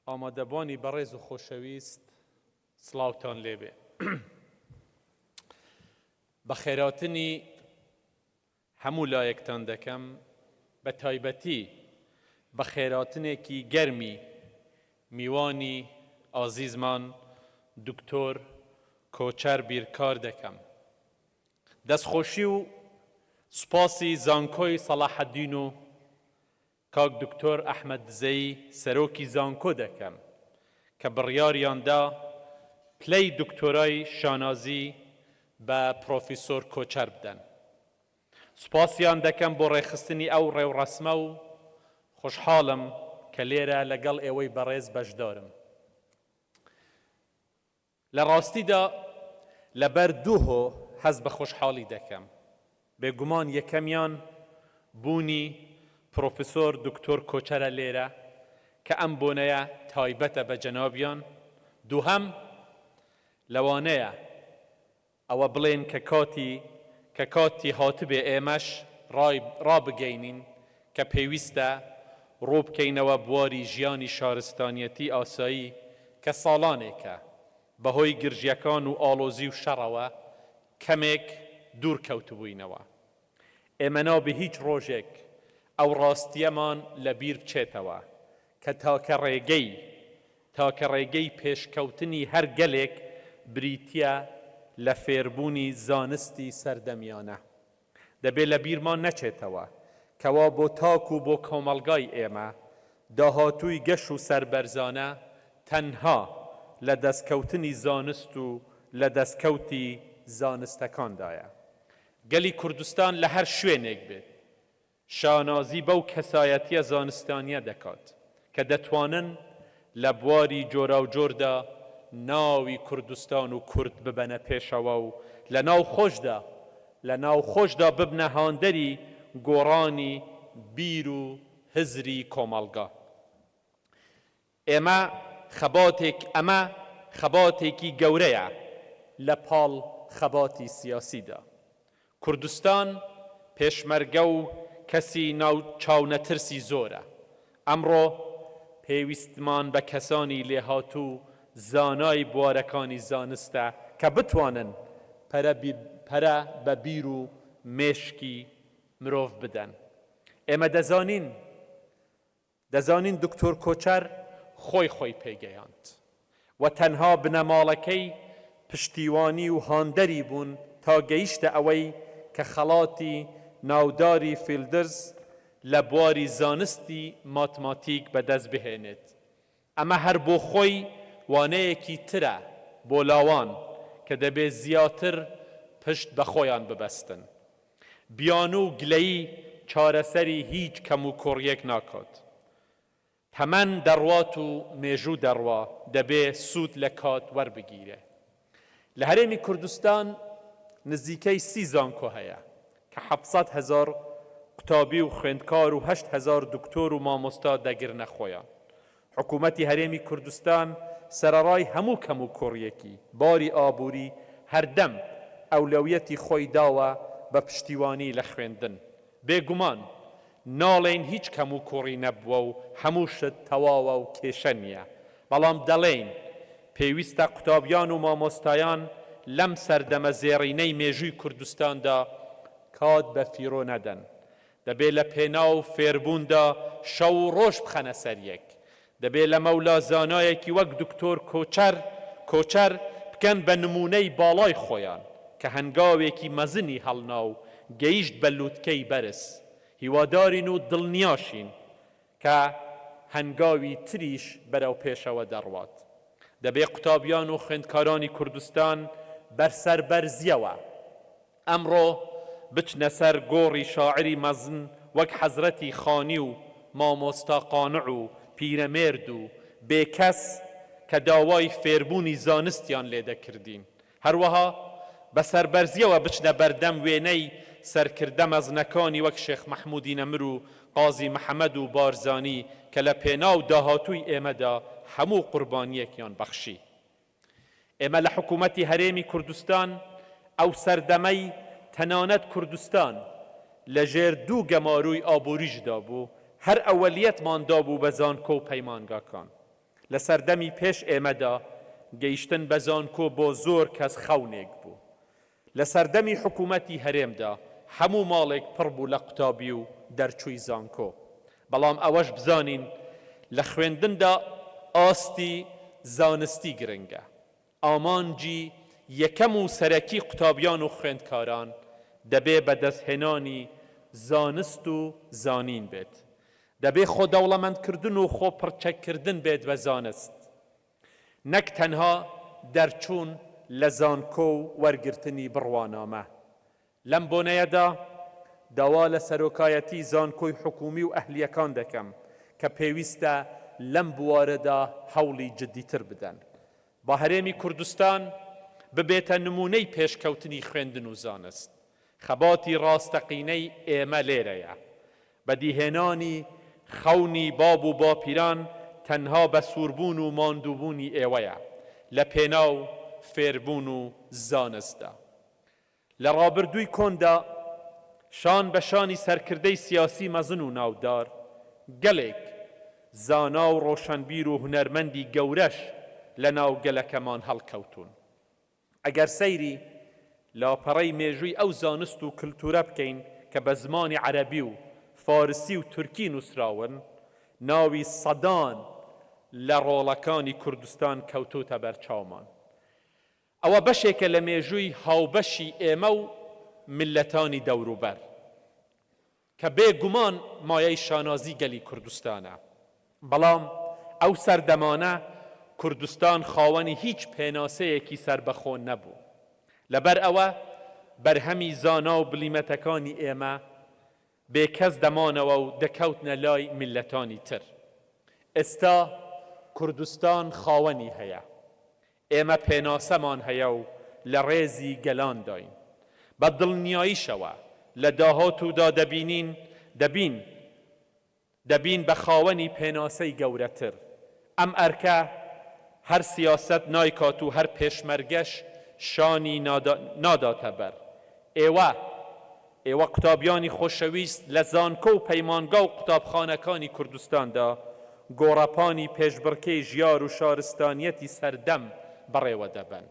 ئامادەبوانی بەڕێز و خۆشەویست سڵاوتان لێبێ. بە خێراتنی هەموو لایەکتان دەکەم، بە تایبەتی بە خێراتنێکی گەرمی میوانی ئازیزمان دکتۆر کۆچەر بیرکار دەکەم. دەستخۆشی و سوپاسی زانکۆی سەلاحەدین و کاک دکتۆر ئەحمەد دزەی سەرۆکی زانکۆ دەکەم کە بڕیاریاندا پلەی دکتۆرای شانازی بە پرۆفیسۆر کۆچەر بدەن. سوپاسیان دەکەم بۆ ڕێخستنی ئەو ڕێوڕەسمە و خۆشحاڵم کە لێرە لەگەڵ ئێوەی بەڕێز بەشدارم. لە ڕاستیدا لەبەر دووهۆ هەز بە خۆشحاڵی دەکەم. بێگومان یەکەمیان بوونی پرۆفیسۆر دکتۆر کۆچەرە لێرە کە ئەم بۆنەیە تایبەتە بە جەنابیان. دووهەم لەوانەیە ئەوە بڵێن کە کاتی هاتبێ ئێمەش ڕابگەینین کە پێویستە ڕووبکەینەوە بواری ژیانی شارستانیەتی ئاسایی کە ساڵانێکە بەهۆی گرژیەکان و ئاڵۆزی و شەڕەوە کەمێک دوور کەوتبووینەوە. ئێمە نابێ هیچ ڕۆژێک ئەو ڕاستیەمان لەبیر بچێتەوە کە تاکە ڕێگەی پێشکەوتنی هەر گەلێک بریتیە لە فێربوونی زانستی سەردەمیانە. دەبێت لە بیرمان نەچێتەوە کەوا بۆ تاک و بۆ کۆمەڵگای ئێمە داهاتووی گەش و سەربەرزانە تەنها لە دەستکەوتنی زانست و لە دەستکەوتی زانستەکاندایە. گەلی کوردستان لە هەر شوێنێک بێت شانازی بەو کەسایەتیە زانستانیە دەکات کە دەتوانن لە بواری جۆرا و جۆردا ناوی کوردستان و کورد ببەنە پێشەوە و لە ناو خۆشدا ببنە هاندەری گۆڕانی بیر و هزری کۆمەڵگا. ئەمە خەباتێکی گەورەیە لە پاڵ خەباتی سیاسیدا. کوردستان پێشمەرگە و کەسی چاونەترسی زۆرە. ئەمڕۆ پێویستمان بە کەسانی لێهاتوو زانای بوارەکانی زانستە کە بتوانن پەرە بە بیر و مێشکی مرۆڤ بدەن. ئێمە دەزانین دکتۆر کۆچەر خۆی پێگەیاند و تەنها بنەماڵەکەی پشتیوانی و هاندەری بوون تا گەیشتە ئەوەی کە خەڵاتی ناوداری فیلدرز لە بواری زانستی ماتماتیک بەدەست بهێنێت. ئەمە هەر بۆ خۆی وانەیەکی ترە بۆ لاوان کە دەبێت زیاتر پشت بە خۆیان ببەستن. بیان و گلەیی چارەسەری هیچ کەم و کوڕیەک ناکات. تەمەن دەڕوات و مێژوو دەڕوا دەبێت سوود لە کات وەربگیرێ. لە هەرێمی کوردستان نزیکەی 30 زانکۆ هەیە کە 700,000 قوتابی و خوێندکار و 8,000 دکتۆر و مامۆستا دەگرنە خۆیان. حکوومەتی هەرێمی کوردستان سەرەڕای هەموو کەم و کوڕیەکی باری ئابووری هەردەم ئەولەویەتی خۆی داوە بە پشتیوانی لە خوێندن. بێگومان ناڵێن هیچ کەم و کوڕی نەبووە و هەموو شت تەواوە و کێشە نییە، بەڵام دەڵێن پێویستە قوتابیان و مامۆستایان لەم سەردەمە زێڕینەی مێژووی کوردستاندا کات بە فیرۆ نەدەن. دەبێت لە پێناو فێربووندا شەو و ڕۆژ بخەنە سەریەک. دەبێت لە مەولا زانایەکی وەک دکتۆر کۆچەر بکەن بە نمونەی باڵای خۆیان کە هەنگاوێکی مەزنی هەڵنا و گەیشت بە لووتکەی بەرز. هیوادارین و دڵنیاشین کە هەنگاوی تریش بەرەو پێشەوە دەڕوات. دەبێت قوتابیان و خوێندکارانی کوردستان بەرسەربەرزیەوە ئەمڕۆ بچنە سەر گۆڕی شاعری مەزن وەک حەزرەتی خانی و مامۆستا قانع و پیرەمێرد و بێکەس کە داوای فێربوونی زانستیان لێدەکردین. هەروەها بەسەربەرزیەوە بچنە بەردەم وێنەی سەرکردە مەزنەکانی وەک شێخ مەحموودی نەمر و قازی محەممەد و بارزانی کە لە پێناو داهاتووی ئێمەدا هەموو قوربانیەکیان بەخشی. ئێمە لە حکوومەتی هەرێمی کوردستان ئەو سەردەمەی تەنانەت کوردستان لەژێر دوو گەمارووی ئابووریشدا بوو هەر ئەوەلیەتماندا بوو بە زانکۆ و پەیمانگاکان. لە سەردەمی پێش ئێمەدا گەیشتن بە زانکۆ بۆ زۆر کەس خەونێک بوو. لە سەردەمی حکوومەتی هەرێمدا هەموو ماڵێک پڕ بوو لە قوتابی و دەرچووی زانکۆ. بەڵام ئەوەش بزانین لە خوێندندا ئاستی زانستی گرنگە. ئامانجی یەکەم و سەرەکی قوتابیان و خوێندکاران دەبێ بەدەستهێنانی زانست و زانین بێت. دەبێ خۆدەوڵەمەندکردن و خۆپڕچەککردن بێت بە زانست، نەک تەنها دەرچوون لە زانکۆ و وەرگرتنی بڕوانامە. لەم بۆنەیەدا داوا لە سەرۆکایەتی زانکۆی حکومی و ئەهلیەکان دەکەم کە پێویستە لەم بوارەدا هەوڵی جددیتر بدەن. با هەرێمی کوردستان ببێتە نمونەی پێشکەوتنی خوێندن و زانست. خەباتی ڕاستەقینەی ئێمە لێرەیە. بەدیهێنانی خەونی باب و باپیران تەنها بە سووربوون و ماندووبوونی ئێوەیە لە پێناو فێربوون و زانستدا. لە ڕابردووی کۆندا شان بە شانی سەرکردەی سیاسی مەزن و ناودار گەلێک زانا و ڕۆشنبیر و هونەرمەندی گەورەش لە ناو گەلەکەمان هەڵکەوتون. ئەگەر سەیری لاپەڕەی مێژووی ئەو زانست و کلتورە بکەین کە بە زمانی عەرەبی و فارسی و تورکی نووسراون، ناوی سەدان لە ڕۆڵەکانی کوردستان کەوتوتە بەرچاومان. ئەوە بەشێکە لە مێژووی هاوبەشی ئێمە و ملەتانی دەوروبەر کە بێگومان مایەی شانازی گەلی کوردستانە. بەڵام ئەو سەردەمانە کوردستان خاوەنی هیچ پێناسەیەکی سربەخۆ نەبوو. لەبەر ئەوە بەرهەمی زانا و بلیمەتەکانی ئێمە بێکەس دەمانەوە و دەکەوتنە لای ملەتانی تر. ئێستا کوردستان خاوەنی هەیە، ئێمە پێناسەمان هەیە و لە ڕێزی گەلان داین. بە دڵنیاییشەوە لە داهات و دەبین بە خاوەنی پێناسەی گەورەتر. ئەم ئەرکە هەر سیاست نایکات و هەر پێشمەرگەش شانی ناداتە بەر. ئێوە قوتابیانی خۆشەویست لە زانکۆ و پەیمانگا و قوتابخانەکانی کوردستاندا گۆڕەپانی پێشبڕکەی ژیار و شارستانیەتی سەردەم بەڕێوە دەبن.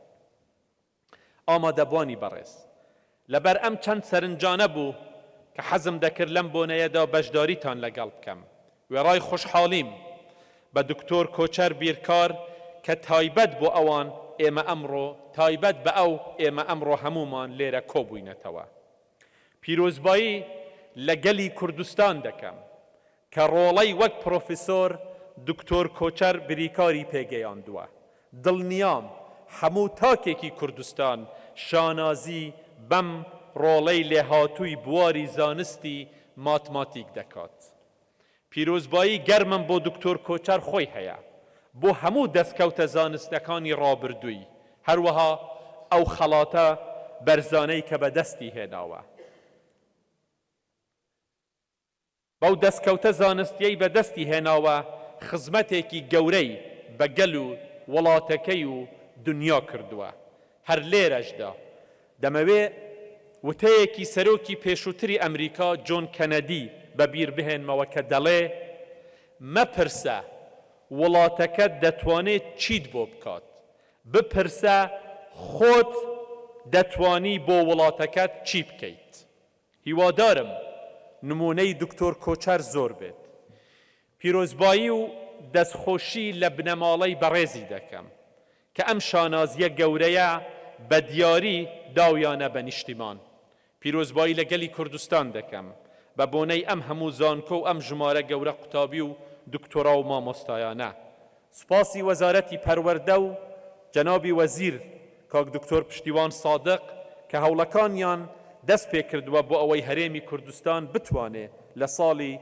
ئامادەبوانی بەڕێز، لەبەر ئەم چەند سەرنجانە بوو کە حەزم دەکرد لەم بۆنەیەدا بەشداریتان لەگەڵ بکەم. وێڕای خۆشحاڵیم بە دکتۆر کۆچەر بیرکار کە تایبەت بۆ ئەوان تایبەت بە ئەو ئێمە ئەمڕۆ هەمومان لێرە کۆبووینەتەوە. پیرۆزبایی لە گەلی کوردستان دەکەم کە ڕۆڵەی وەک پرۆفیسۆر دکتۆر کۆچەر بریکاری پێگەیاندووە. دڵنیام هەموو تاکێکی کوردستان شانازی بەم ڕۆڵەی لێهاتووی بواری زانستی ماتماتیک دەکات. پیرۆزبایی گەرمم بۆ دکتۆر کۆچەر خۆی هەیە بۆ هەموو دەستکەوتە زانستەکانی ڕابردووی، هەروەها ئەو خەڵاتە بەرزانەی کە بەدەستی هێناوە. بەو دەستکەوتە زانستیەی بەدەستی هێناوە خزمەتێکی گەورەی بە گەل و وڵاتەکەی و دنیا کردووە. هەر لێرەشدا دەمەوێ وتەیەکی سەرۆکی پێشووتری ئەمریکا جۆن کەنەدی بەبیر بهێنمەوە کە دەڵێ مەپرسە وڵاتەکەت دەتوانێت چیت بۆ بکات، بپرسە خۆت دەتوانی بۆ وڵاتەکەت چی بکەیت. هیوادارم نمونەی دکتۆر کۆچەر زۆر بێت. پیرۆزبایی و دەستخۆشی لە بنەماڵەی بەڕێزی دەکەم کە ئەم شانازیە گەورەیە بە دیاری داویانە بە نیشتیمان. پیرۆزبایی لە گەلی کوردستان دەکەم بە بۆنەی ئەم هەموو زانکۆ و ئەم ژمارە گەورە قوتابی و دکتۆرا و مامۆستایانە. سوپاسی وەزارەتی پەروەردە و جەنابی وەزیر کاک دکتۆر پشتیوان سادق کە هەوڵەکانیان دەست پێ کردووە بۆ ئەوەی هەرێمی کوردستان بتوانێت لە ساڵی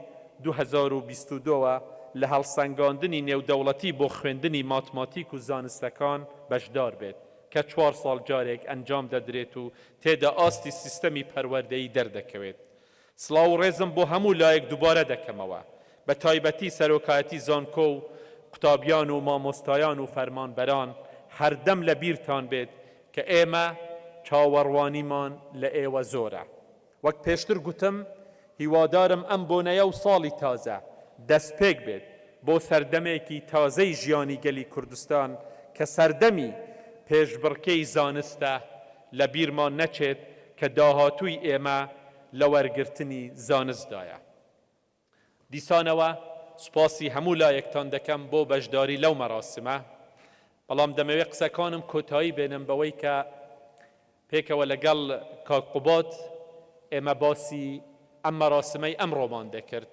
2022 لە هەڵسەنگاندنی نێودەوڵەتی بۆ خوێندنی ماتماتیک و زانستەکان بەشدار بێت کە 4 ساڵ جارێک ئەنجام دەدرێت و تێدا ئاستی سیستەمی پەروەردەیی دەردەکەوێت. سڵاو و ڕێزم بۆ هەموو لایەک دووبارە دەکەمەوە، بە تایبەتی سەرۆکایەتی زانکۆ و قوتابیان و مامۆستایان و فەرمانبەران هەردەم لە بیرتان بێت کە ئێمە چاوەڕوانیمان لە ئێوە زۆرە. وەک پێشتر گوتم، هیوادارم ئەم بۆنەیە و ساڵی تازە دەستپێک بێت بۆ سەردەمێکی تازەی ژیانی گەلی کوردستان کە سەردەمی پێشبڕکەی زانستە لە بیرمان نەچێت کە داهاتووی ئێمە لە وەرگرتنی زانستدایە. دیسانەوە سوپاسی هەموو لایەکتان دەکەم بۆ بەشداری لەو مەراسمە، بەڵام دەمەوێت قسەکانم کۆتایی بێنم بەوەی کە پێکەوە لەگەڵ کاک قوبات ئێمە باسی ئەم مەراسمەی ئەمڕۆمان دەکرد.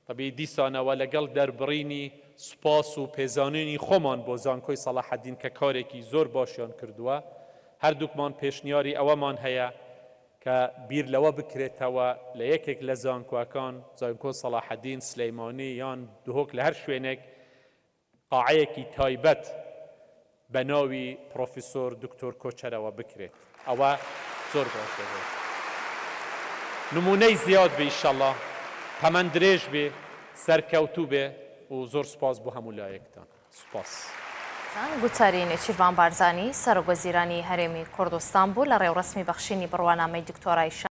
طبیعی دیسانەوە لەگەڵ دەربڕینی سوپاس و پێزانینی خۆمان بۆ زانکۆی سەلاحەدین کە کارێکی زۆر باشیان کردووە، هەردووکمان پێشنیاری ئەوەمان هەیە کە بیر لەوە بکرێتەوە لە یەکێک لە زانکۆکان، زانکۆ سەلاحەدین سلەیمانی یان دهۆک لە هەر شوێنێک قاعەیەکی تایبەت بە ناوی پرۆفیسۆر دکتۆر کۆچەرەوە بکرێت. ئەوە زۆر باشە. نمونەی زیاد بێ ئیشەڵڵا، هەمان درێژ بێ، سەرکەوتوو بێ و زۆر سوپاس بۆ هەموو لایەکتان. سوپاس. گوتاری نێچیروان بارزانی سەرۆکوەزیرانی هەرێمی کوردستان بوو لە ڕێوڕسمی بەخشینی بڕوانامەی دکتۆرای